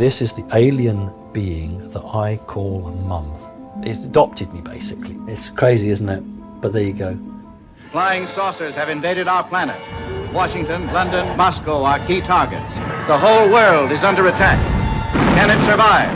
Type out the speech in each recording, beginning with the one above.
This is the alien being that I call Mum. It's adopted me, basically. It's crazy, isn't it? But there you go. Flying saucers have invaded our planet. Washington, London, Moscow are key targets. The whole world is under attack. Can it survive?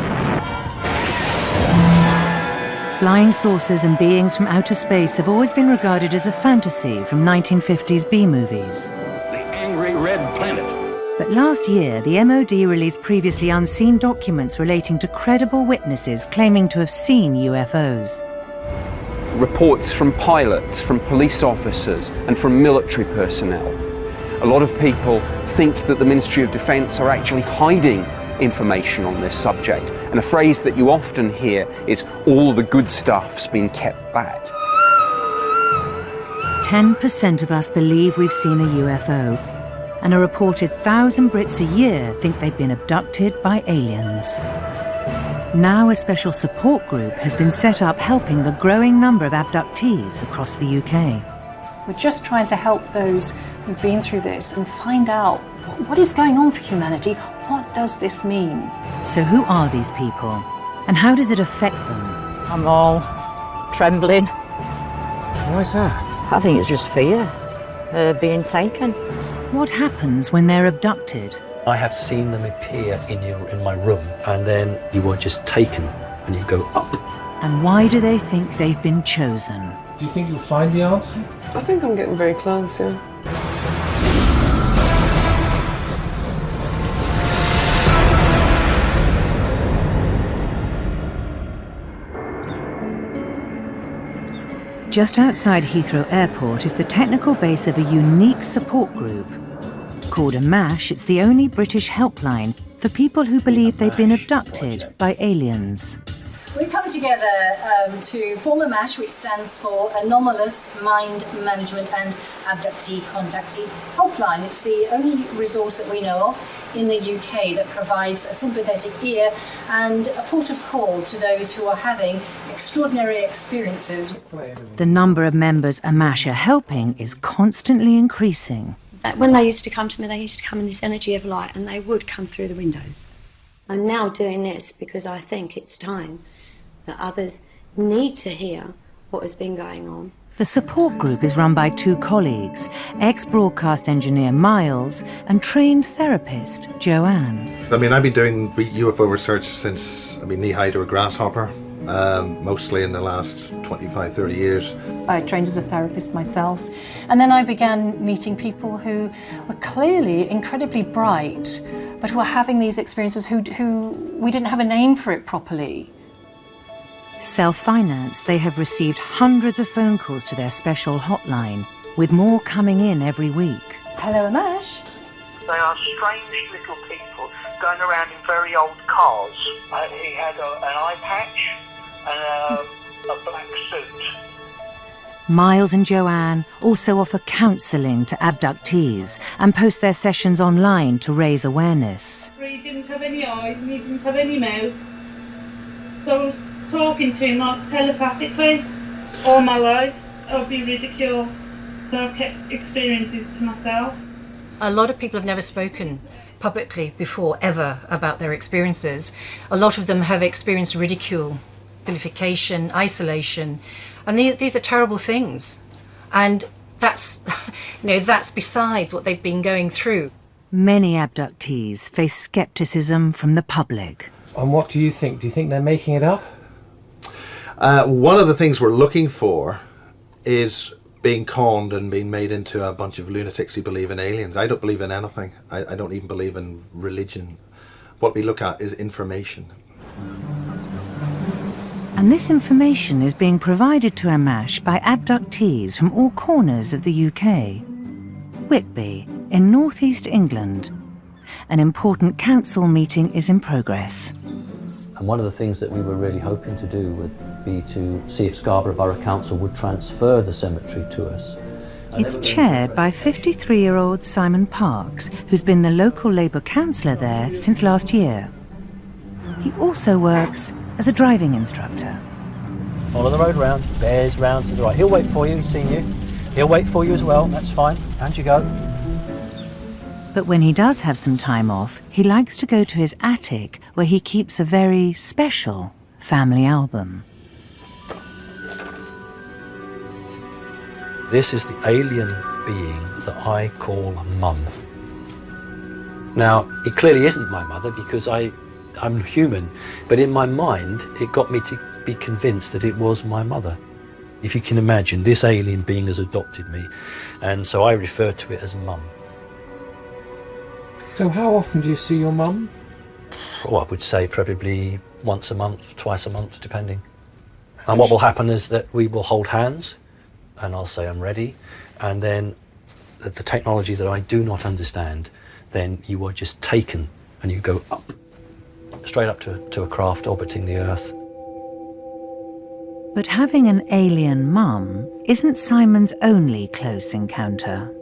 Flying saucers and beings from outer space have always been regarded as a fantasy from 1950s B-movies. The angry red planet. But last year, the MOD released previously unseen documents relating to credible witnesses claiming to have seen UFOs. Reports from pilots, from police officers, and from military personnel. A lot of people think that the Ministry of Defence are actually hiding information on this subject, and a phrase that you often hear is, all the good stuff's been kept back. 10% of us believe we've seen a UFO, and a reported 1,000 Brits a year think they've been abducted by aliens. Now a special support group has been set up helping the growing number of abductees across the UK. We're just trying to help those who've been through this and find out what is going on for humanity. What does this mean? So who are these people, and how does it affect them? I'm all trembling. Why is that? I think it's just fear, being taken. What happens when they're abducted? I have seen them appear in my room, and then you are just taken and you go up. And why do they think they've been chosen? Do you think you'll find the answer? I think I'm getting very close, yeah. Just outside Heathrow Airport is the technical base of a unique support group. Called a MASH, it's the only British helpline for people who believe they've been abducted by aliens. We've come together to form a MASH, which stands for Anomalous Mind Management and Abductee Contactee Helpline. It's the only resource that we know of in the UK that provides a sympathetic ear and a port of call to those who are having extraordinary experiences. The number of members a MASH are helping is constantly increasing. When they used to come to me, they used to come in this energy of light, and they would come through the windows. I'm now doing this because I think it's time that others need to hear what has been going on. The support group is run by two colleagues, ex-broadcast engineer Miles and trained therapist Joanne. I mean, I've been doing UFO research since I've been knee-high to a grasshopper, mostly in the last 25, 30 years. I trained as a therapist myself, and then I began meeting people who were clearly incredibly bright, but who were having these experiences who we didn't have a name for it properly. Self-financed, they have received hundreds of phone calls to their special hotline, with more coming in every week. Hello, Amash. They are strange little people going around in very old cars. He had an eye patch and a black suit. Miles and Joanne also offer counselling to abductees and post their sessions online to raise awareness. He didn't have any eyes and he didn't have any mouth. So I was talking to him like telepathically all my life. I'll be ridiculed. So I've kept experiences to myself. A lot of people have never spoken publicly before, ever, about their experiences. A lot of them have experienced ridicule, vilification, isolation, and these are terrible things. And that's, that's besides what they've been going through. Many abductees face scepticism from the public. And what do you think? Do you think they're making it up? One of the things we're looking for is being conned and being made into a bunch of lunatics who believe in aliens. I don't believe in anything. I don't even believe in religion. What we look at is information. And this information is being provided to Amash by abductees from all corners of the UK. Whitby, in northeast England. An important council meeting is in progress. And one of the things that we were really hoping to do would be to see if Scarborough Borough Council would transfer the cemetery to us. It's chaired by 53-year-old Simon Parks, who's been the local Labour councillor there since last year. He also works as a driving instructor. Follow the road round, bears round to the right. He'll wait for you, he's seen you. He'll wait for you as well, that's fine. And you go. But when he does have some time off, he likes to go to his attic where he keeps a very special family album. This is the alien being that I call Mum. Now, it clearly isn't my mother because I'm human, but in my mind, it got me to be convinced that it was my mother. If you can imagine, this alien being has adopted me, and so I refer to it as Mum. So how often do you see your mum? Well, I would say probably once a month, twice a month, depending. And what will happen is that we will hold hands, and I'll say I'm ready, and then the technology that I do not understand, then you are just taken and you go up, straight up to a craft orbiting the Earth. But having an alien mum isn't Simon's only close encounter.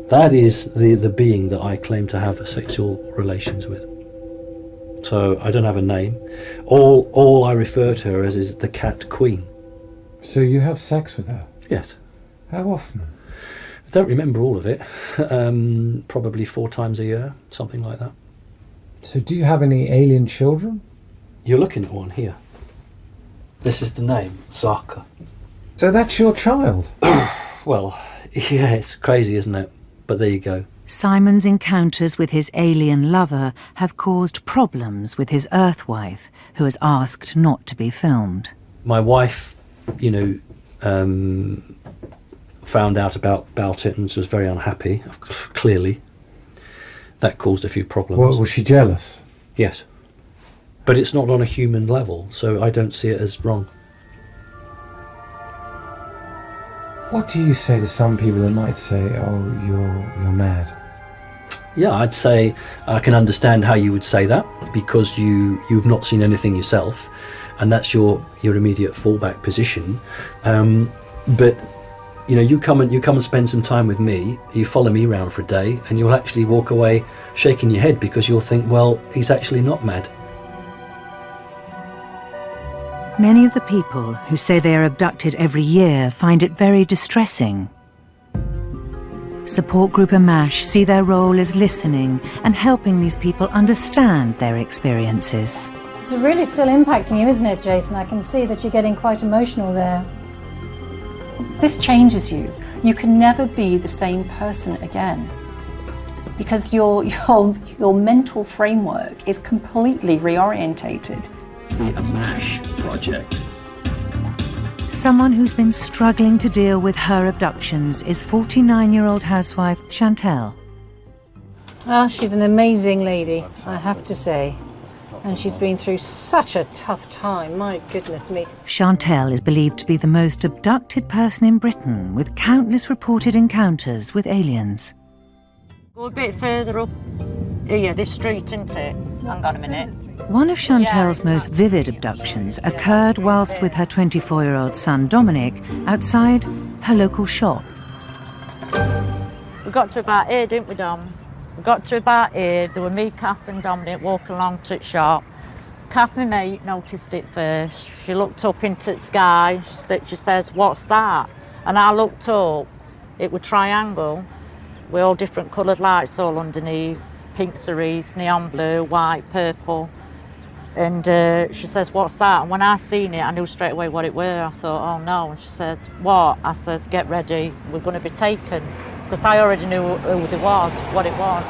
That is the being that I claim to have sexual relations with. So I don't have a name. All I refer to her as is the cat queen. So you have sex with her? Yes. How often? I don't remember all of it. Probably 4 times a year, something like that. So do you have any alien children? You're looking at one here. This is the name, Zaka. So that's your child? Well, yeah, it's crazy, isn't it? But there you go. Simon's encounters with his alien lover have caused problems with his Earth wife, who has asked not to be filmed. My wife, found out about it and was very unhappy, clearly. That caused a few problems. Well, was she jealous? Yes. But it's not on a human level, so I don't see it as wrong. What do you say to some people that might say, oh, you're mad? Yeah, I'd say I can understand how you would say that, because you've not seen anything yourself, and that's your immediate fallback position. But you come and spend some time with me, you follow me around for a day, and you'll actually walk away shaking your head because you'll think, well, he's actually not mad. Many of the people who say they are abducted every year find it very distressing. Support Group AMASH see their role as listening and helping these people understand their experiences. It's really still impacting you, isn't it, Jason? I can see that you're getting quite emotional there. This changes you. You can never be the same person again, because your mental framework is completely reorientated. The AMASH Project. Someone who's been struggling to deal with her abductions is 49-year-old housewife Chantel. Oh, she's an amazing lady, I have to say. And she's been through such a tough time, my goodness me. Chantel is believed to be the most abducted person in Britain, with countless reported encounters with aliens. Go a bit further up here, this street, isn't it? Hang on a minute. One of Chantel's most vivid abductions occurred whilst with her 24-year-old son Dominic outside her local shop. We got to about here, didn't we, Doms? We got to about here, there were me, Kath and Dominic walking along to the shop. Kath, my mate, noticed it first. She looked up into the sky, she says, what's that? And I looked up, it was triangle with all different coloured lights all underneath, pink cerise, neon blue, white, purple. And she says, what's that? And when I seen it, I knew straight away what it were. I thought, oh no. And she says, what? I says, get ready, we're going to be taken. Because I already knew who they was, what it was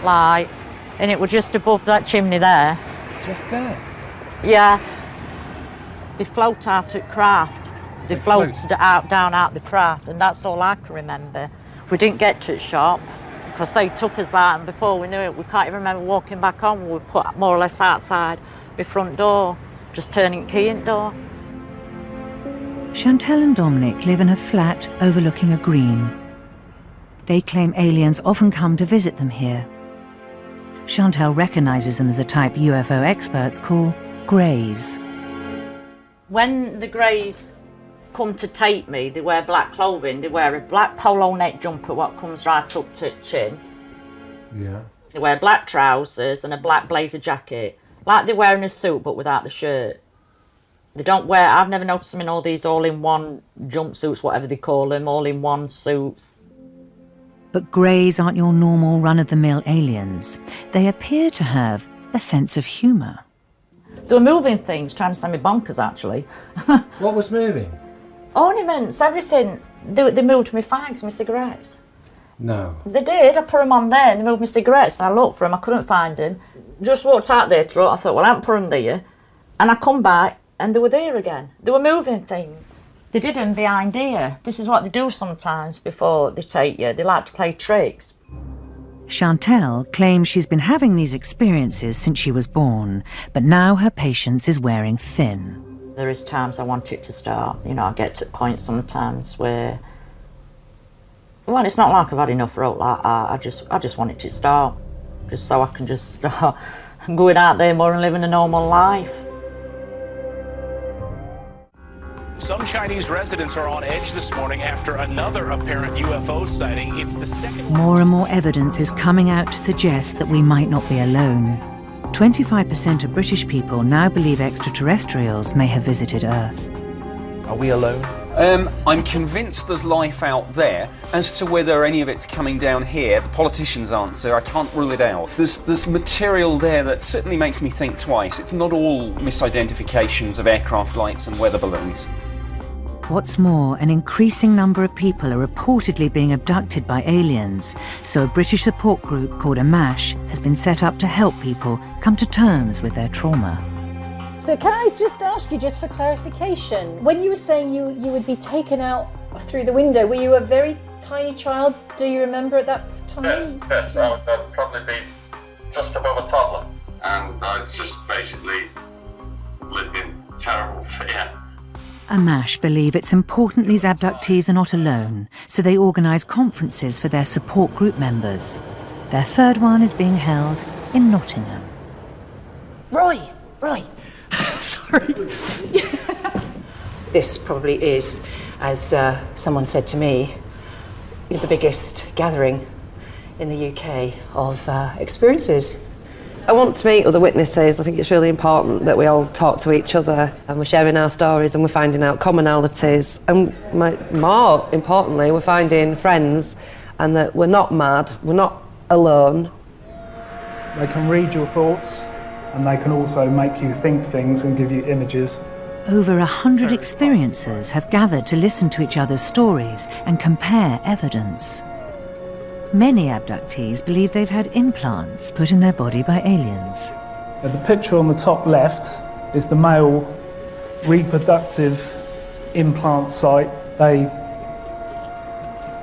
like. And it was just above that chimney there. Just there? Yeah. They float out at craft. They floated out, down out the craft, and that's all I can remember. We didn't get to the shop, because they took us out, and before we knew it, we can't even remember walking back home. We were put more or less outside the front door, just turning the key in the door. Chantel and Dominic live in a flat overlooking a green. They claim aliens often come to visit them here. Chantel recognises them as the type UFO experts call greys. When the greys come to take me, they wear black clothing. They wear a black polo neck jumper what comes right up to the chin. Yeah. They wear black trousers and a black blazer jacket, like they're wearing a suit but without the shirt. They don't wear, I've never noticed them in all these all-in-one jumpsuits, whatever they call them, all-in-one suits. But Greys aren't your normal run-of-the-mill aliens. They appear to have a sense of humour. They were moving things, trying to send me bonkers, actually. What was moving? Ornaments, everything. They moved my fags, my cigarettes. No. They did. I put them on there and they moved my cigarettes. I looked for them, I couldn't find them. Just walked out there to look. I thought, well, I haven't put them there. And I come back and they were there again. They were moving things. They did them behind here. This is what they do sometimes before they take you. They like to play tricks. Chantel claims she's been having these experiences since she was born, but now her patience is wearing thin. There is times I want it to start. You know, I get to a point sometimes where, well, it's not like I've had enough rope like that. I just want it to start, just so I can just start going out there more and living a normal life. Some Chinese residents are on edge this morning after another apparent UFO sighting. It's the second. More and more evidence is coming out to suggest that we might not be alone. 25% of British people now believe extraterrestrials may have visited Earth. Are we alone? I'm convinced there's life out there. As to whether any of it's coming down here, the politicians' answer, I can't rule it out. There's material there that certainly makes me think twice. It's not all misidentifications of aircraft lights and weather balloons. What's more, an increasing number of people are reportedly being abducted by aliens, so a British support group called AMASH has been set up to help people come to terms with their trauma. So can I just ask you, just for clarification, when you were saying you would be taken out through the window, were you a very tiny child? Do you remember at that time? Yes, I'd probably be just above a toddler. And I just basically lived in terrible fear. AMASH believe it's important these abductees are not alone, so they organise conferences for their support group members. Their third one is being held in Nottingham. Roy! Sorry. This probably is, as someone said to me, the biggest gathering in the UK of experiences. I want to meet other witnesses. I think it's really important that we all talk to each other and we're sharing our stories and we're finding out commonalities. And more importantly, we're finding friends and that we're not mad, we're not alone. They can read your thoughts and they can also make you think things and give you images. Over 100 experiencers have gathered to listen to each other's stories and compare evidence. Many abductees believe they've had implants put in their body by aliens. The picture on the top left is the male reproductive implant site. They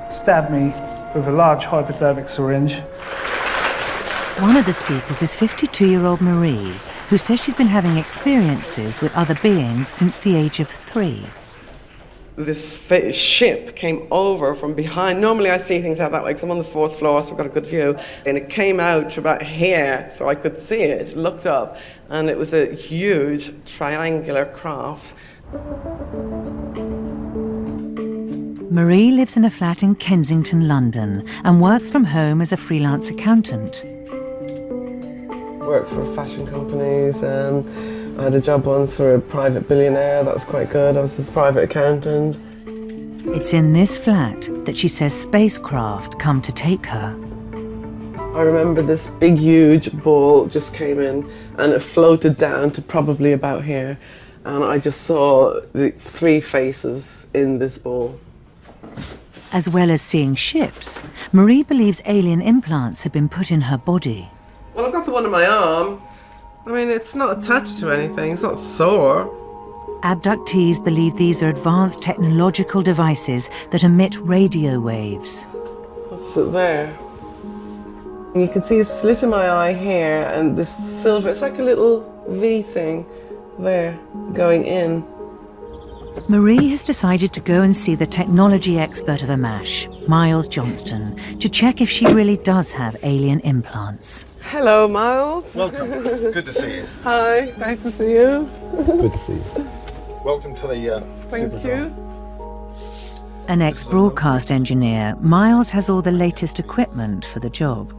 stabbed me with a large hypodermic syringe. One of the speakers is 52-year-old Marie, who says she's been having experiences with other beings since the age of 3. This ship came over from behind. Normally I see things out that way because I'm on the 4th floor, so I've got a good view. And it came out to about here, so I could see it, looked up, and it was a huge triangular craft. Marie lives in a flat in Kensington, London, and works from home as a freelance accountant. Worked for fashion companies. I had a job once for a private billionaire. That was quite good. I was his private accountant. It's in this flat that she says spacecraft come to take her. I remember this big, huge ball just came in and it floated down to probably about here. And I just saw the 3 faces in this ball. As well as seeing ships, Marie believes alien implants have been put in her body. Well, I've got the one on my arm. I mean, it's not attached to anything, it's not sore. Abductees believe these are advanced technological devices that emit radio waves. What's it there? You can see a slit in my eye here and this silver, it's like a little V thing there going in. Marie has decided to go and see the technology expert of AMASH, Miles Johnston, to check if she really does have alien implants. Hello, Miles. Welcome. Good to see you. Hi, nice to see you. Good to see you. Welcome to the Thank you. An ex-broadcast engineer, Miles has all the latest equipment for the job.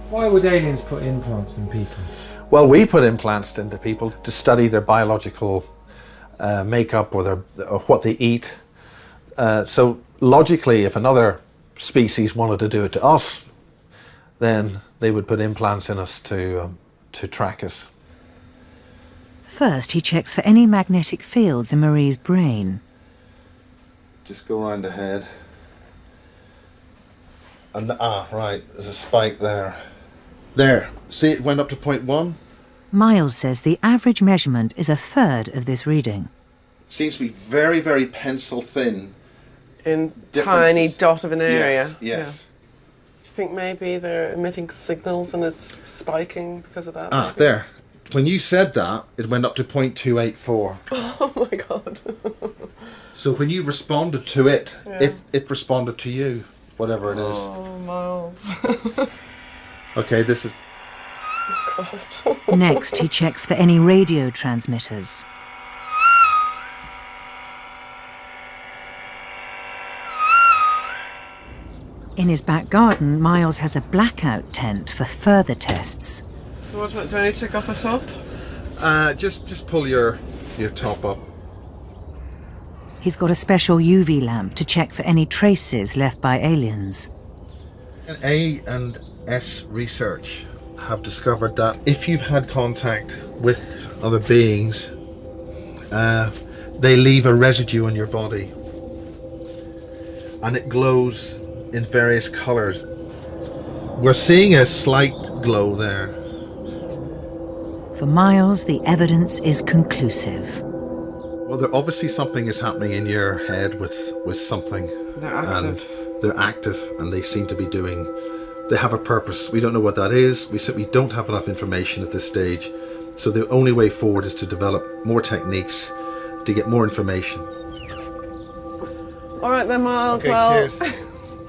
Why would aliens put implants in people? Well, we put implants into people to study their biological makeup or what they eat. So logically, if another species wanted to do it to us, then they would put implants in us to track us. First, he checks for any magnetic fields in Marie's brain. Just go around the head. And, right, there's a spike there. There, see it went up to 0.1? Miles says the average measurement is a third of this reading. Seems to be very, very pencil thin. In tiny dot of an area. Yes. Yeah. Do you think maybe they're emitting signals and it's spiking because of that? Maybe? There. When you said that, it went up to 0.284. Oh my God. So when you responded to it, it responded to you, whatever it is. Oh, Miles. Okay, this is... Oh, God. Next, he checks for any radio transmitters. In his back garden, Miles has a blackout tent for further tests. So what do I need to take off the top? Just pull your top up. He's got a special UV lamp to check for any traces left by aliens. A and S research have discovered that if you've had contact with other beings, they leave a residue on your body. And it glows in various colours. We're seeing a slight glow there. For Miles, the evidence is conclusive. Well, there obviously something is happening in your head with something. They're active. And they're active, and they seem to be they have a purpose. We don't know what that is. We simply don't have enough information at this stage. So the only way forward is to develop more techniques to get more information. All right then, Miles. Okay, well, cheers.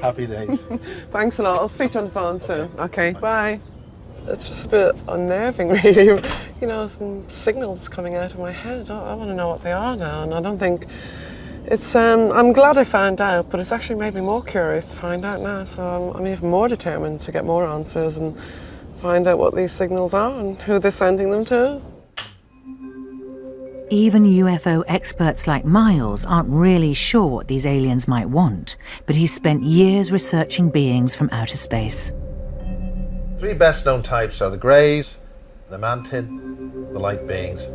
Happy days. Thanks a lot. I'll speak to you on the phone soon. Okay, bye. It's just a bit unnerving, really. You know, some signals coming out of my head. I want to know what they are now, and I don't think it's. I'm glad I found out, but it's actually made me more curious to find out now. So I'm even more determined to get more answers and find out what these signals are and who they're sending them to. Even UFO experts like Miles aren't really sure what these aliens might want, but he's spent years researching beings from outer space. 3 best known types are the Greys, the Mantid, the light beings.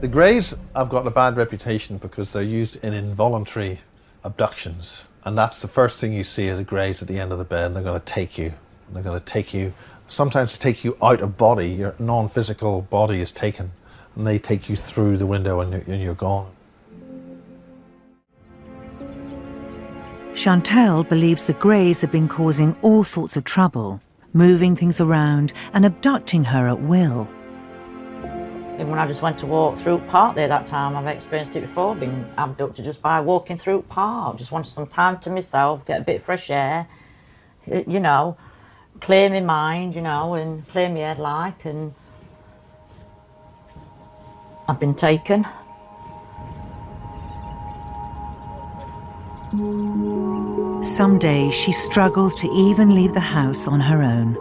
The Greys have got a bad reputation because they're used in involuntary abductions, and that's the first thing you see of the Greys at the end of the bed. And they're going to take you. And they're going to take you, sometimes to take you out of body. Your non-physical body is taken, and they take you through the window and you're gone. Chantal believes the Greys have been causing all sorts of trouble, moving things around and abducting her at will. Even when I just went to walk through park there that time, I've experienced it before, being abducted just by walking through park. Just wanted some time to myself, get a bit of fresh air, you know, clear my mind, you know, and clear my head like, and I've been taken. Some days she struggles to even leave the house on her own.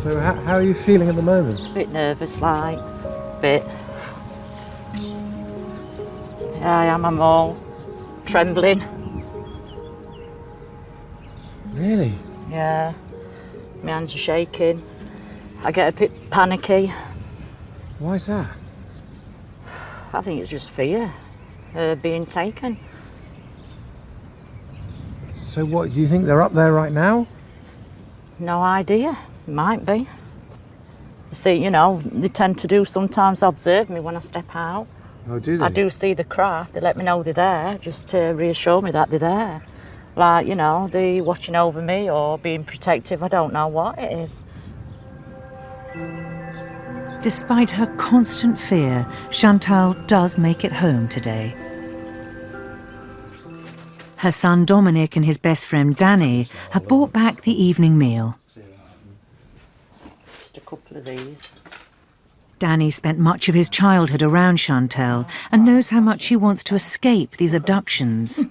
So how are you feeling at the moment? A bit nervous like, bit. Yeah, I am, I'm all trembling. Really? Yeah, my hands are shaking. I get a bit panicky. Why is that? I think it's just fear. Being taken. So what, do you think they're up there right now? No idea. Might be. You see, you know, they tend to do sometimes observe me when I step out. Oh, do they? I do see the craft. They let me know they're there, just to reassure me that they're there. Like, you know, they're watching over me or being protective. I don't know what it is. Despite her constant fear, Chantal does make it home today. Her son Dominic and his best friend Danny have brought back the evening meal. Just a couple of these. Danny spent much of his childhood around Chantal and knows how much she wants to escape these abductions.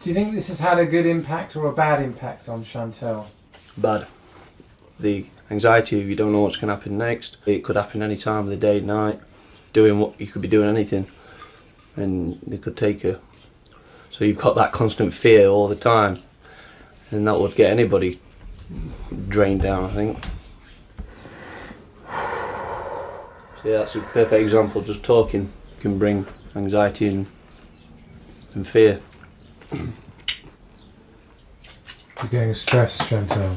Do you think this has had a good impact or a bad impact on Chantal? Bad. The anxiety of you don't know what's going to happen next. It could happen any time of the day, night, doing what you could be doing anything. and they could take you. So you've got that constant fear all the time, and that would get anybody drained down, I think. So yeah, that's a perfect example. Just talking can bring anxiety and fear. You're getting stressed, Chantal.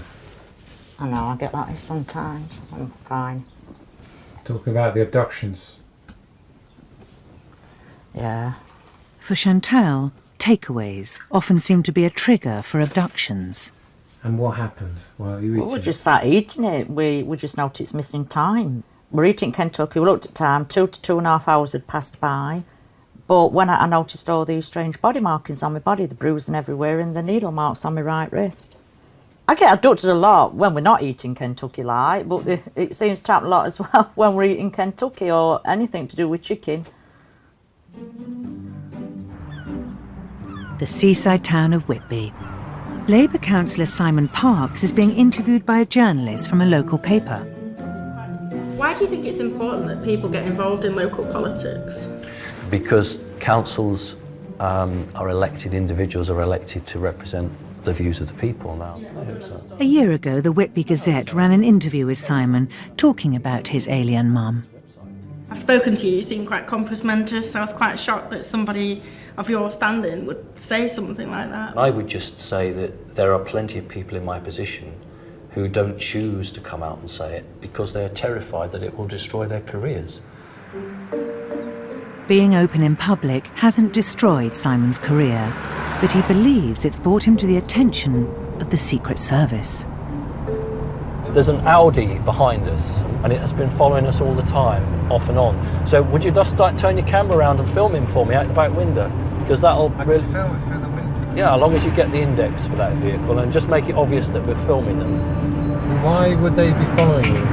I know, I get like this sometimes. I'm fine. Talking about the abductions. Yeah. For Chantal, takeaways often seem to be a trigger for abductions. And what happened while you eating? We just sat eating it. We just noticed missing time. We're eating in Kentucky. We looked at time. 2 to 2.5 hours had passed by. But when I noticed all these strange body markings on my body, the bruising everywhere and the needle marks on my right wrist. I get abducted a lot when we're not eating Kentucky like, but it seems to happen a lot as well when we're eating Kentucky or anything to do with chicken. The seaside town of Whitby. Labour councillor Simon Parks is being interviewed by a journalist from a local paper. Why do you think it's important that people get involved in local politics? Because councils are elected, individuals are elected to represent the views of the people now. I think so. A year ago, the Whitby Gazette ran an interview with Simon talking about his alien mum. I've spoken to you, you seem quite compos mentis. I was quite shocked that somebody of your standing would say something like that. I would just say that there are plenty of people in my position who don't choose to come out and say it because they are terrified that it will destroy their careers. Being open in public hasn't destroyed Simon's career, but he believes it's brought him to the attention of the Secret Service. There's an Audi behind us, and it has been following us all the time, off and on. So would you just turn your camera around and film him for me out the back window? Because that'll really... film it through the window? Yeah, as long as you get the index for that vehicle, and just make it obvious that we're filming them. Why would they be following you?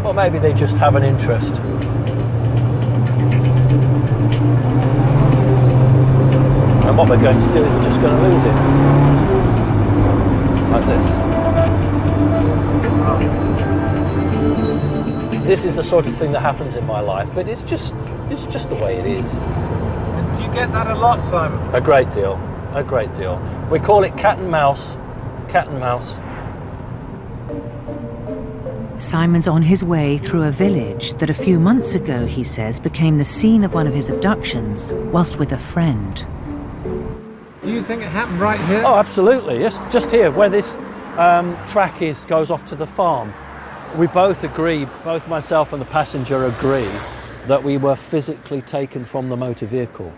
Well, maybe they just have an interest. And what we're going to do is we're just going to lose it. Like this. This is the sort of thing that happens in my life, but it's just the way it is. And do you get that a lot, Simon? A great deal, a great deal. We call it cat and mouse, cat and mouse. Simon's on his way through a village that a few months ago, he says, became the scene of one of his abductions whilst with a friend. Do you think it happened right here? Oh, absolutely. Yes, just here, where this track goes off to the farm. We both agree, both myself and the passenger agree, that we were physically taken from the motor vehicle.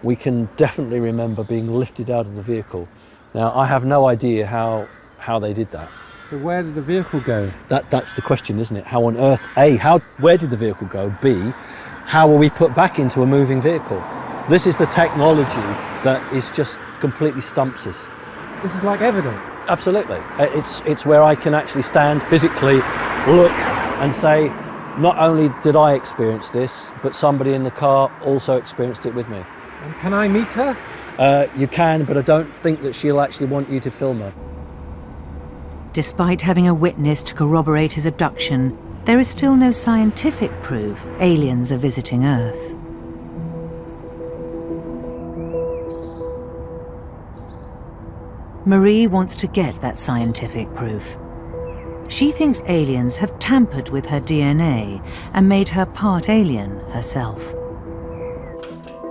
We can definitely remember being lifted out of the vehicle. Now, I have no idea how they did that. So where did the vehicle go? That's the question, isn't it? How on earth, A, where did the vehicle go? B, how were we put back into a moving vehicle? This is the technology that is just completely stumps us. This is like evidence. Absolutely. It's where I can actually stand physically, look and say, not only did I experience this, but somebody in the car also experienced it with me. And can I meet her? You can, but I don't think that she'll actually want you to film her. Despite having a witness to corroborate his abduction, there is still no scientific proof aliens are visiting Earth. Marie wants to get that scientific proof. She thinks aliens have tampered with her DNA and made her part alien herself.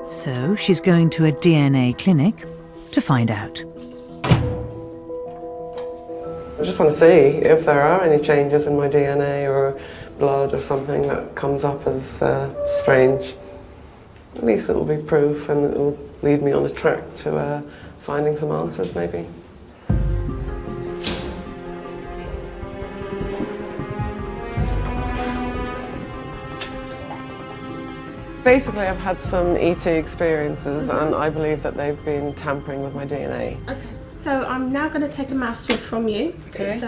So she's going to a DNA clinic to find out. I just want to see if there are any changes in my DNA or blood or something that comes up as strange. At least it'll be proof and it'll lead me on a track to finding some answers, maybe. Basically, I've had some ET experiences and I believe that they've been tampering with my DNA. Okay. So I'm now going to take a mouse swab from you. Okay.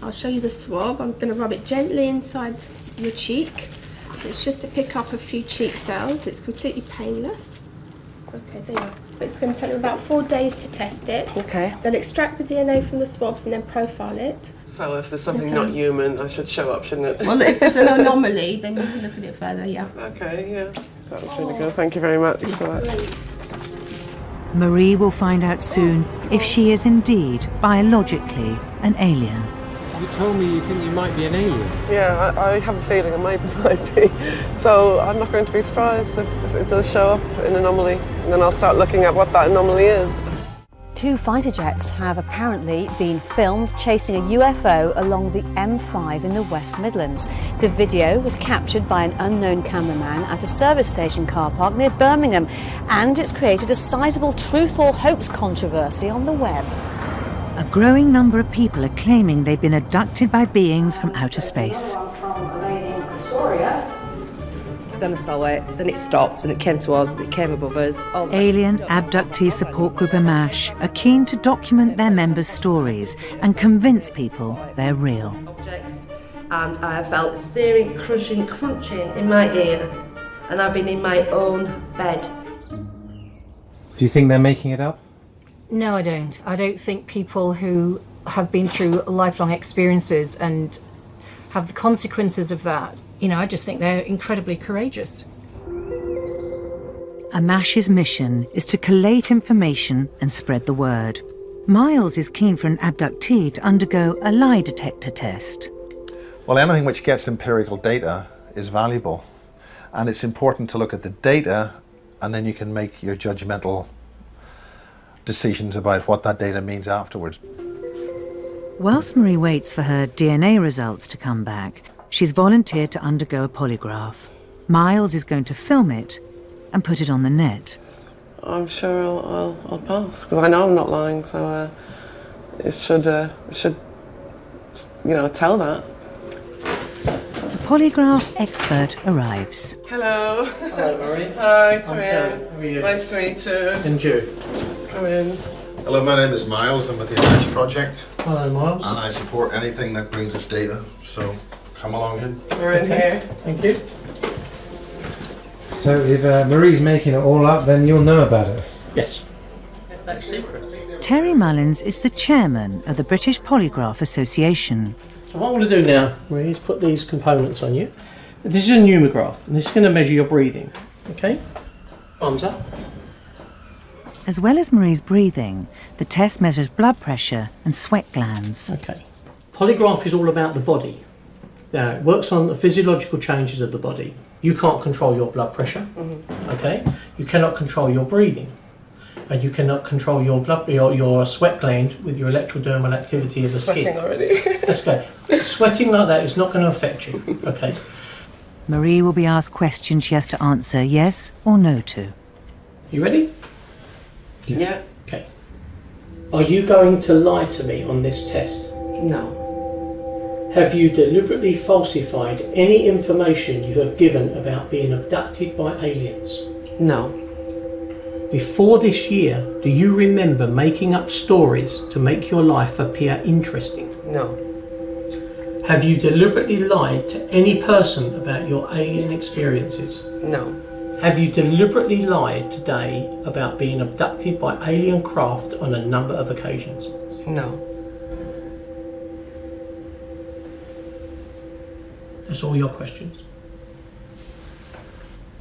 I'll show you the swab. I'm going to rub it gently inside your cheek. It's just to pick up a few cheek cells. It's completely painless. Okay, there you are. It's going to take them about 4 days to test it. Okay. They'll extract the DNA from the swabs and then profile it. So if there's something not human, I should show up, shouldn't it? Well, if there's an anomaly, then you can look at it further, yeah. Okay, yeah. That was really good. Thank you very much for that. Marie will find out soon if she is indeed biologically an alien. You told me you think you might be an alien. Yeah, I have a feeling I might be. So I'm not going to be surprised if it does show up in Anomaly, and then I'll start looking at what that anomaly is. 2 fighter jets have apparently been filmed chasing a UFO along the M5 in the West Midlands. The video was captured by an unknown cameraman at a service station car park near Birmingham, and it's created a sizable truth or hoax controversy on the web. A growing number of people are claiming they've been abducted by beings from outer space. Then I saw it, then it stopped and it came to us, it came above us. Alien Abductee Support Group AMASH are keen to document their members' stories and convince people they're real. And I felt searing, crushing, crunching in my ear, and I've been in my own bed. Do you think they're making it up? No, I don't. I don't think people who have been through lifelong experiences and have the consequences of that, I just think they're incredibly courageous. AMASH's mission is to collate information and spread the word. Miles is keen for an abductee to undergo a lie detector test. Well, anything which gets empirical data is valuable, and it's important to look at the data, and then you can make your judgmental decisions about what that data means afterwards. Whilst Marie waits for her DNA results to come back, she's volunteered to undergo a polygraph. Miles is going to film it and put it on the net. I'm sure I'll pass, because I know I'm not lying, so it should tell that. The polygraph expert arrives. Hello. Hello, Marie. Hi, come in. How are you? Nice to meet you. And you? Come in. Hello, my name is Miles. I'm with the AMASH project. Hello, Miles. And I support anything that brings us data, so come along in. We're in here. Thank you. So if Marie's making it all up, then you'll know about it? Yes. That's secret. Terry Mullins is the chairman of the British Polygraph Association. So what I want to do now, Marie, is put these components on you. This is a pneumograph, and this is going to measure your breathing. Okay? Arms up. As well as Marie's breathing, the test measures blood pressure and sweat glands. Okay. Polygraph is all about the body. Now, it works on the physiological changes of the body. You can't control your blood pressure, okay? You cannot control your breathing. And you cannot control your sweat gland with your electrodermal activity of the skin. Sweating already. That's okay. Sweating like that is not going to affect you, okay? Marie will be asked questions she has to answer yes or no to. You ready? Yeah. Okay. Are you going to lie to me on this test? No. Have you deliberately falsified any information you have given about being abducted by aliens? No. Before this year, do you remember making up stories to make your life appear interesting? No. Have you deliberately lied to any person about your alien experiences? No. Have you deliberately lied today about being abducted by alien craft on a number of occasions? No. That's all your questions.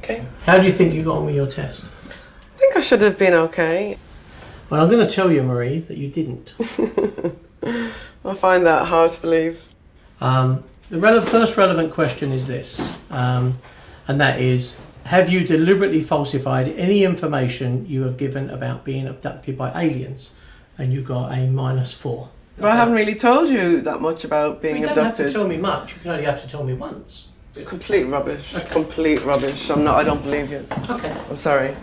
Okay. How do you think you got on with your test? I think I should have been okay. Well, I'm going to tell you, Marie, that you didn't. I find that hard to believe. The first relevant question is this, and that is, have you deliberately falsified any information you have given about being abducted by aliens? And you got a -4. But I haven't really told you that much about being You don't abducted. have to tell me much, you can only have to tell me once. Complete rubbish. Okay. Complete rubbish. I don't believe you. Okay. I'm sorry.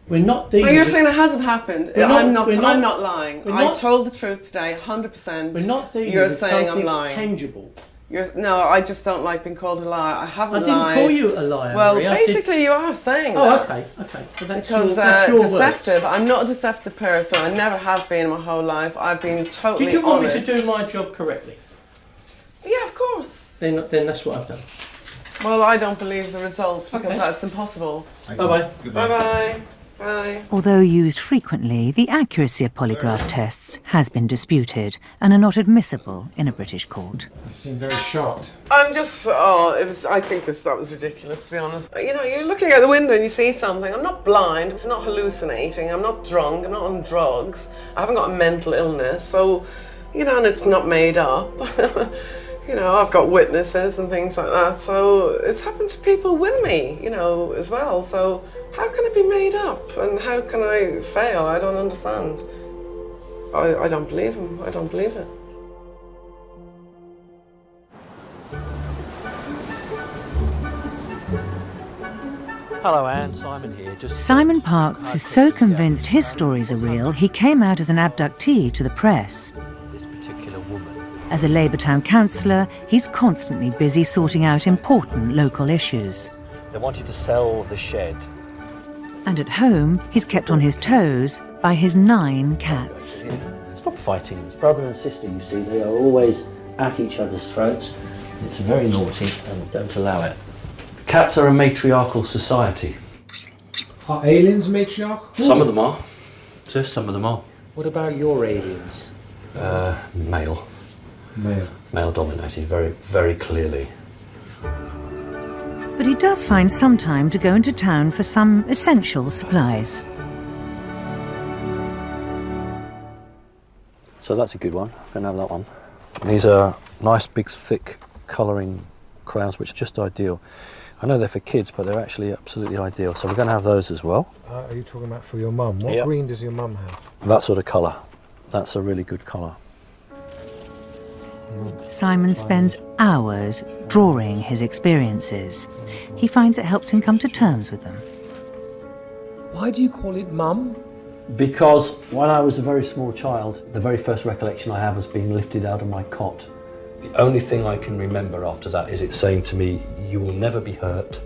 We're not dealing But you're with... saying it hasn't happened. I'm not lying. I told the truth today, 100%. We're not dealing You're with saying something I'm lying. tangible. No, I just don't like being called a liar. I haven't lied. I didn't call you a liar, Well, Marie. basically you are saying that. Oh, okay. So that's because that's your deceptive. words. I'm not a deceptive person. I never have been my whole life. I've been totally Did you want honest. me to do my job correctly? Yeah, of course. Then that's what I've done. Well, I don't believe the results because Okay. that's impossible. Bye-bye. Bye-bye. Bye. Although used frequently, the accuracy of polygraph tests has been disputed and are not admissible in a British court. You seem very shocked. I'm just, I think that was ridiculous, to be honest. You know, you're looking out the window and you see something. I'm not blind, I'm not hallucinating, I'm not drunk, I'm not on drugs, I haven't got a mental illness, so, you know, and it's not made up. You know, I've got witnesses and things like that, so it's happened to people with me, you know, as well, so how can it be made up? And how can I fail? I don't understand. I don't believe him. I don't believe it. Hello Anne, Simon here. Simon Parks is so convinced his stories are real, he came out as an abductee to the press. This particular woman. As a Labour Town councillor, he's constantly busy sorting out important local issues. They wanted to sell the shed. And at home, he's kept on his toes by his 9 cats. Stop fighting. It's brother and sister, you see. They are always at each other's throats. It's very naughty and don't allow it. Cats are a matriarchal society. Are aliens matriarchal? Some of them are. Just some of them are. What about your aliens? Male. Male. Male dominated, very, very clearly. But he does find some time to go into town for some essential supplies. So that's a good one. I'm going to have that one. And these are nice, big, thick colouring crayons, which are just ideal. I know they're for kids, but they're actually absolutely ideal. So we're going to have those as well. Are you talking about for your mum? What green does your mum have? That sort of colour. That's a really good colour. Simon spends hours drawing his experiences. He finds it helps him come to terms with them. Why do you call it mum? Because when I was a very small child, the very first recollection I have was being lifted out of my cot. The only thing I can remember after that is it saying to me, you will never be hurt,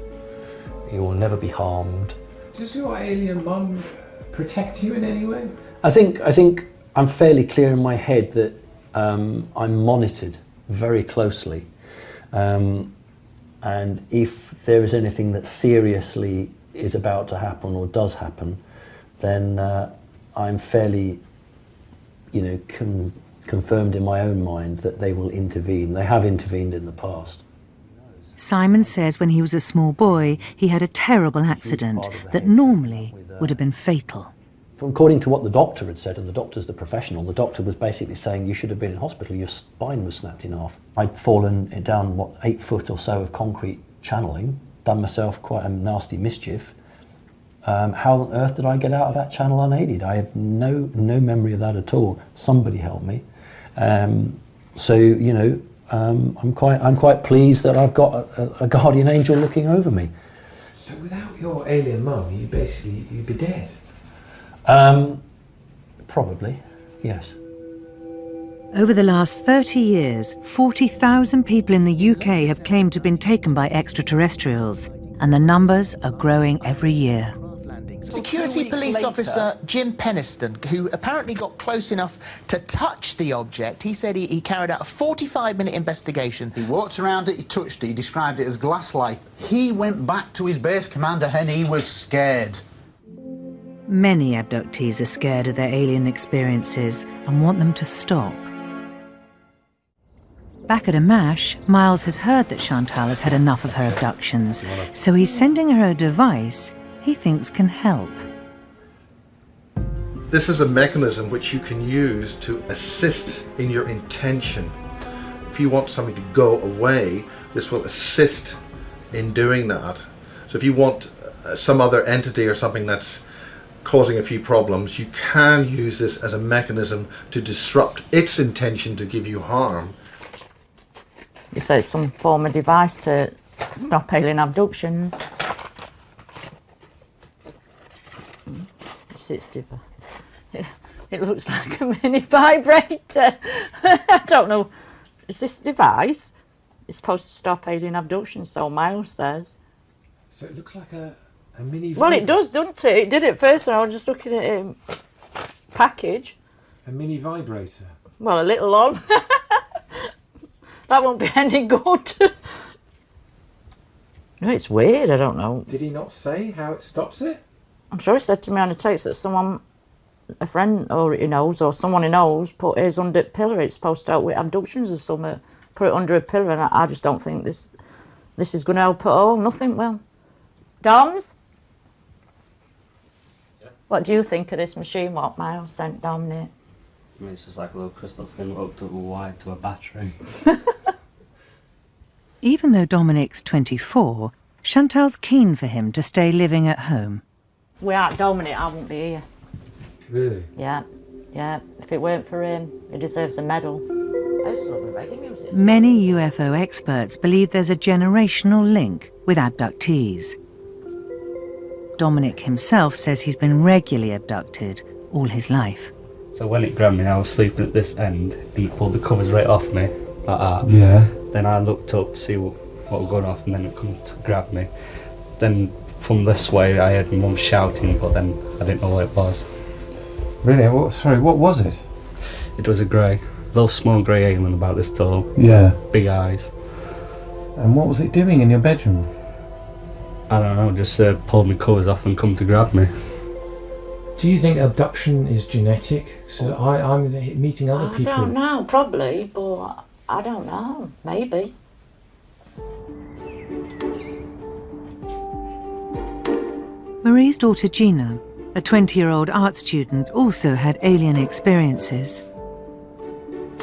you will never be harmed. Does your alien mum protect you in any way? I think I'm fairly clear in my head that I'm monitored very closely. And if there is anything that seriously is about to happen or does happen, then I'm fairly, you know, confirmed in my own mind that they will intervene. They have intervened in the past. Simon says when he was a small boy, he had a terrible accident that normally would have been fatal. According to what the doctor had said, and the doctor's the professional, the doctor was basically saying you should have been in hospital, your spine was snapped in half. I'd fallen down, 8 foot or so of concrete channeling, done myself quite a nasty mischief. How on earth did I get out of that channel unaided? I have no memory of that at all. Somebody helped me. So, you know, I'm quite pleased that I've got a guardian angel looking over me. So without your alien mum, you'd be dead? Probably, yes. Over the last 30 years, 40,000 people in the UK have claimed to have been taken by extraterrestrials, and the numbers are growing every year. Security police officer Jim Peniston, who apparently got close enough to touch the object, he said he carried out a 45-minute investigation. He walked around it, he touched it, he described it as glass-like. He went back to his base commander and he was scared. Many abductees are scared of their alien experiences and want them to stop. Back at Amash, Miles has heard that Chantal has had enough of her abductions, so he's sending her a device he thinks can help. This is a mechanism which you can use to assist in your intention. If you want something to go away, this will assist in doing that. So if you want some other entity or something that's causing a few problems, you can use this as a mechanism to disrupt its intention to give you harm. You say it's some form of device to stop alien abductions. It looks like a mini vibrator. I don't know. Is this device? It's supposed to stop alien abductions, so Miles says. So it looks like a mini... Well, it does, doesn't it? It did at first, and I was just looking at it package. A mini vibrator? Well, a little on. That won't be any good. No, it's weird, I don't know. Did he not say how it stops it? I'm sure he said to me on a text that someone, a friend or he knows, or someone he knows, put his under a pillar. It's supposed to help with abductions or something. Put it under a pillar, and I just don't think this is going to help at all. Nothing will. Doms? Yeah. What do you think of this machine, what Miles sent Dominic? I mean, it's just like a little crystal thing hooked up with wire to a battery. Even though Dominic's 24, Chantal's keen for him to stay living at home. Without Dominic, I wouldn't be here. Really? Yeah, yeah. If it weren't for him, he deserves a medal. I used to love the reggae music. Many UFO experts believe there's a generational link with abductees. Dominic himself says he's been regularly abducted all his life. So when it grabbed me, I was sleeping at this end, and it pulled the covers right off me, like that. Yeah. Then I looked up to see what was going off, and then it come to grab me. Then from this way, I heard my mum shouting, but then I didn't know what it was. Really? Sorry, what was it? It was a grey, little small grey alien about this tall. Yeah. Big eyes. And what was it doing in your bedroom? I don't know, just pulled my covers off and come to grab me. Do you think abduction is genetic? So I'm meeting other people. I don't know, probably, but I don't know. Maybe. Marie's daughter Gina, a 20-year-old art student, also had alien experiences.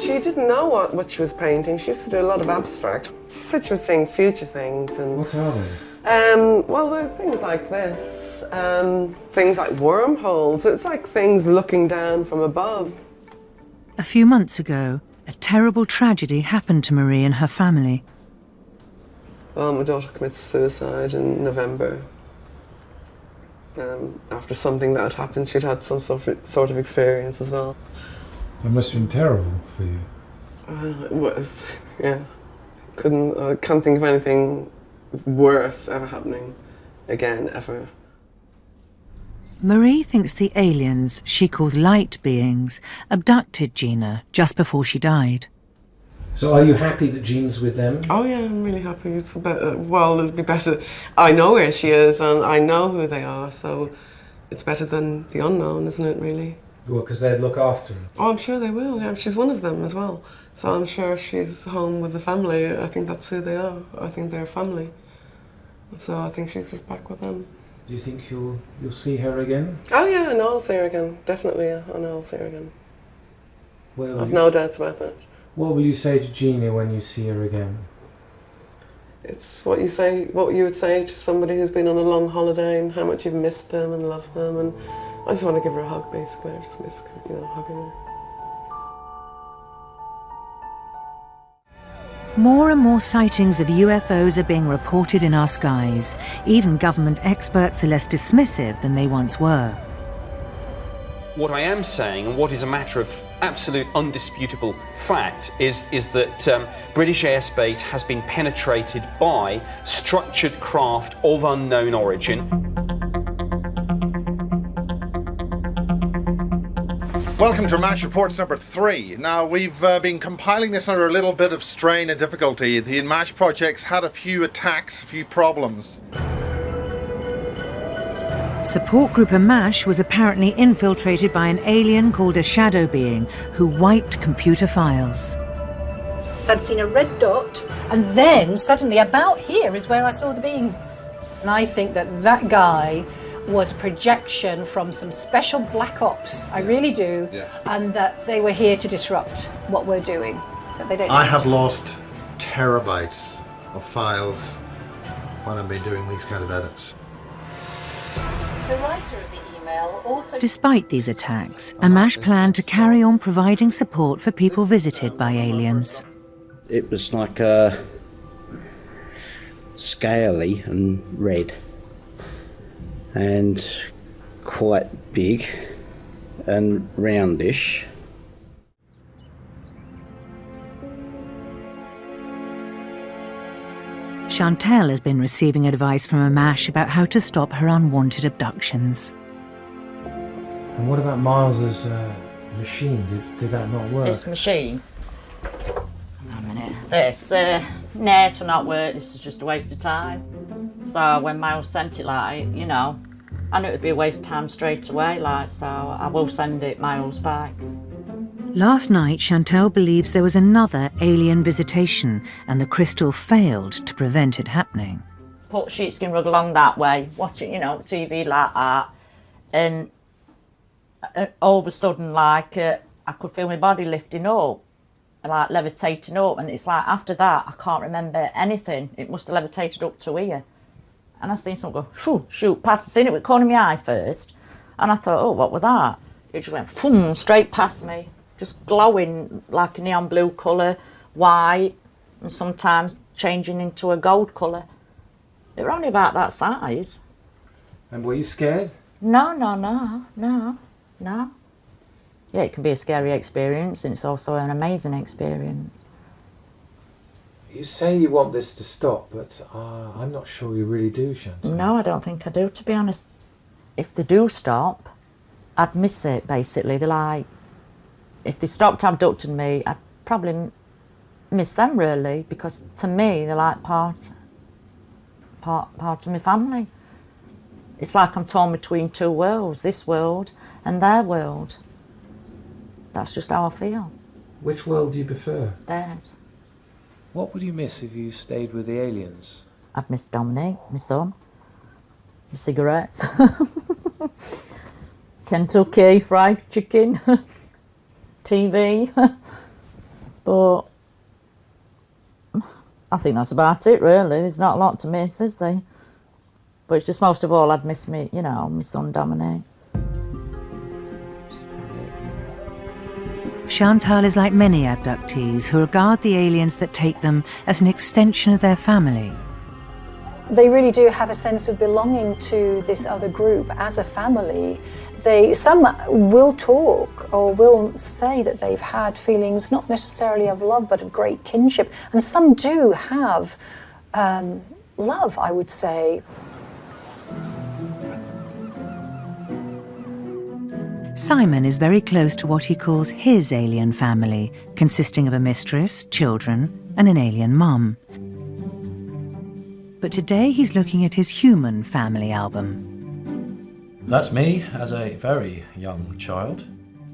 She didn't know what she was painting. She used to do a lot of abstract. Said she was seeing future things. And what are they? Well, there are things like this. Things like wormholes. It's like things looking down from above. A few months ago, a terrible tragedy happened to Marie and her family. Well, my daughter committed suicide in November. After something that had happened, she'd had some sort of experience as well. It must have been terrible for you. It was, yeah. I can't think of anything worse ever happening again, ever. Marie thinks the aliens, she calls light beings, abducted Gina just before she died. So are you happy that Gina's with them? Oh yeah, I'm really happy. It's well, it'd be better. I know where she is and I know who they are, so it's better than the unknown, isn't it, really? Well, because they'd look after her. Oh, I'm sure they will, yeah. She's one of them as well. So I'm sure she's home with the family. I think that's who they are. I think they're family. So I think she's just back with them. Do you think you'll see her again? Oh yeah, I know I'll see her again. Definitely, yeah. I know I'll see her again. Well, I've no doubts about that. What will you say to Gina when you see her again? It's what you would say to somebody who's been on a long holiday and how much you've missed them and loved them, and I just want to give her a hug, basically. I just miss, hugging her. More and more sightings of UFOs are being reported in our skies. Even government experts are less dismissive than they once were. What I am saying, and what is a matter of absolute undisputable fact, is that British airspace has been penetrated by structured craft of unknown origin. Welcome to MASH Reports number 3. Now, we've been compiling this under a little bit of strain and difficulty. The MASH project's had a few attacks, a few problems. Support group Amash was apparently infiltrated by an alien called a shadow being who wiped computer files. I'd seen a red dot, and then suddenly about here is where I saw the being. And I think that guy was projection from some special black ops. I really do. Yeah. And that they were here to disrupt what we're doing. But they don't. I have lost terabytes of files when I've been doing these kind of edits. The writer of the email also... Despite these attacks, Amash planned to carry on providing support for people visited by aliens. It was like scaly and red and quite big and roundish. Chantal has been receiving advice from Amash about how to stop her unwanted abductions. And what about Miles's machine? Did that not work? This machine? A minute. This to not work. This is just a waste of time. So when Miles sent it, And it would be a waste of time straight away, like, so I will send it miles back. Last night, Chantal believes there was another alien visitation and the crystal failed to prevent it happening. Put sheepskin rug along that way, watch it, TV like that, and all of a sudden, like, I could feel my body lifting up, like levitating up, and it's like after that, I can't remember anything. It must have levitated up to here. And I seen something go, shoot, past. I seen it with the corner of my eye first, and I thought, oh, what was that? It just went, boom, straight past me, just glowing like a neon blue colour, white, and sometimes changing into a gold colour. They were only about that size. And were you scared? No. Yeah, it can be a scary experience, and it's also an amazing experience. You say you want this to stop, but I'm not sure you really do, Chantal. No, I don't think I do, to be honest. If they do stop, I'd miss it, basically. They're like, if they stopped abducting me, I'd probably miss them, really, because to me, they're like part of my family. It's like I'm torn between two worlds, this world and their world. That's just how I feel. Which world do you prefer? Theirs. What would you miss if you stayed with the aliens? I'd miss Dominic, my son, my cigarettes, Kentucky fried chicken, TV, but I think that's about it, really. There's not a lot to miss, is there? But it's just most of all, I'd miss me, my son Dominic. Chantal is like many abductees who regard the aliens that take them as an extension of their family. They really do have a sense of belonging to this other group as a family. Some will talk or will say that they've had feelings not necessarily of love but of great kinship, and some do have love, I would say. Simon is very close to what he calls his alien family, consisting of a mistress, children, and an alien mum. But today he's looking at his human family album. That's me as a very young child.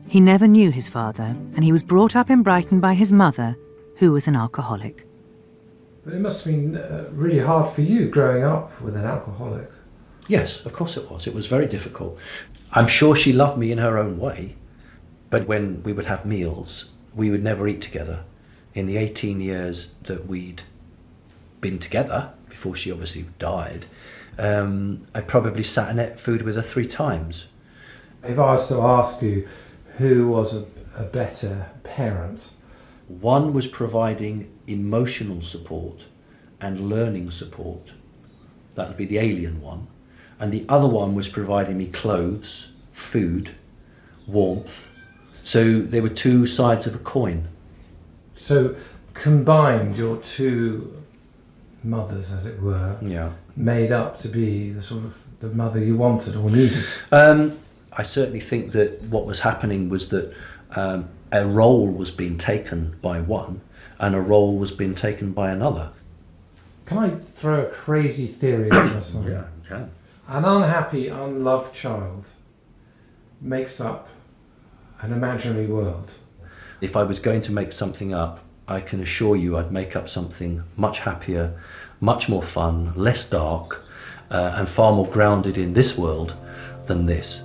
He never knew his father, and he was brought up in Brighton by his mother, who was an alcoholic. But it must have been really hard for you growing up with an alcoholic. Yes, of course it was. It was very difficult. I'm sure she loved me in her own way, but when we would have meals, we would never eat together. In the 18 years that we'd been together, before she obviously died, I probably sat and ate food with her 3 times. If I was to ask you who was a better parent? One was providing emotional support and learning support. That would be the alien one. And the other one was providing me clothes, food, warmth. So there were 2 sides of a coin. So combined, your 2 mothers, as it were, made up to be the sort of the mother you wanted or needed? I certainly think that what was happening was that a role was being taken by one and a role was being taken by another. Can I throw a crazy theory at this one? Yeah, you can. An unhappy, unloved child makes up an imaginary world. If I was going to make something up, I can assure you I'd make up something much happier, much more fun, less dark, and far more grounded in this world than this.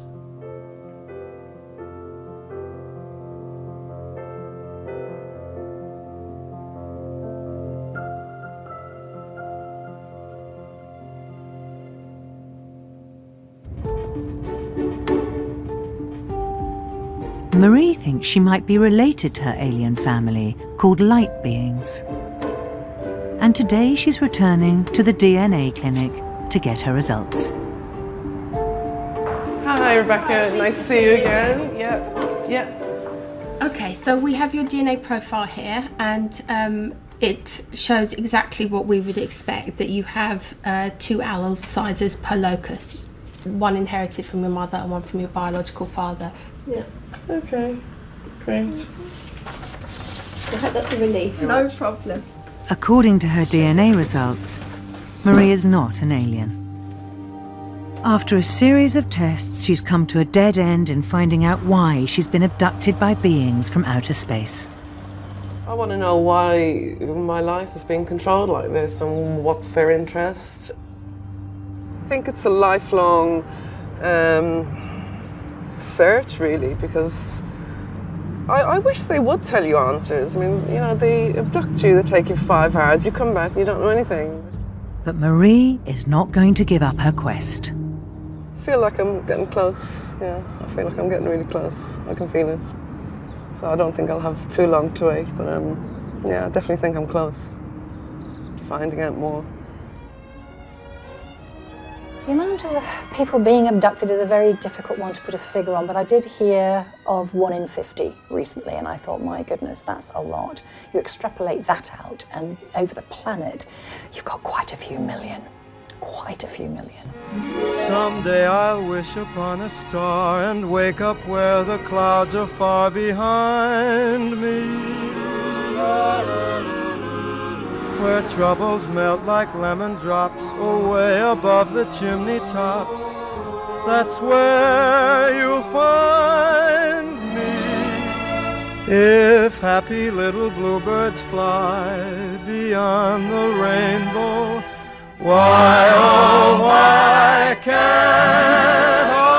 Marie thinks she might be related to her alien family, called light beings. And today she's returning to the DNA clinic to get her results. Hi, Rebecca. Nice to see you again. Yeah. Okay, so we have your DNA profile here, and it shows exactly what we would expect, that you have 2 allele sizes per locus. One inherited from your mother and one from your biological father. Yeah. Okay. Great. I hope that's a relief. No problem. According to her DNA results, Marie is not an alien. After a series of tests, she's come to a dead end in finding out why she's been abducted by beings from outer space. I want to know why my life is being controlled like this and what's their interest. I think it's a lifelong search, really, because I wish they would tell you answers. I mean, you know, they abduct you, they take you 5 hours, you come back and you don't know anything. But Marie is not going to give up her quest. I feel like I'm getting close, yeah. I feel like I'm getting really close. I can feel it. So I don't think I'll have too long to wait, but yeah, I definitely think I'm close to finding out more. The amount of people being abducted is a very difficult one to put a figure on, but I did hear of 1 in 50 recently, and I thought, my goodness, that's a lot. You extrapolate that out, and over the planet, you've got quite a few million. Quite a few million. Someday I'll wish upon a star and wake up where the clouds are far behind me, where troubles melt like lemon drops away above the chimney tops. That's where you'll find me. If happy little bluebirds fly beyond the rainbow, why, oh, why can't I?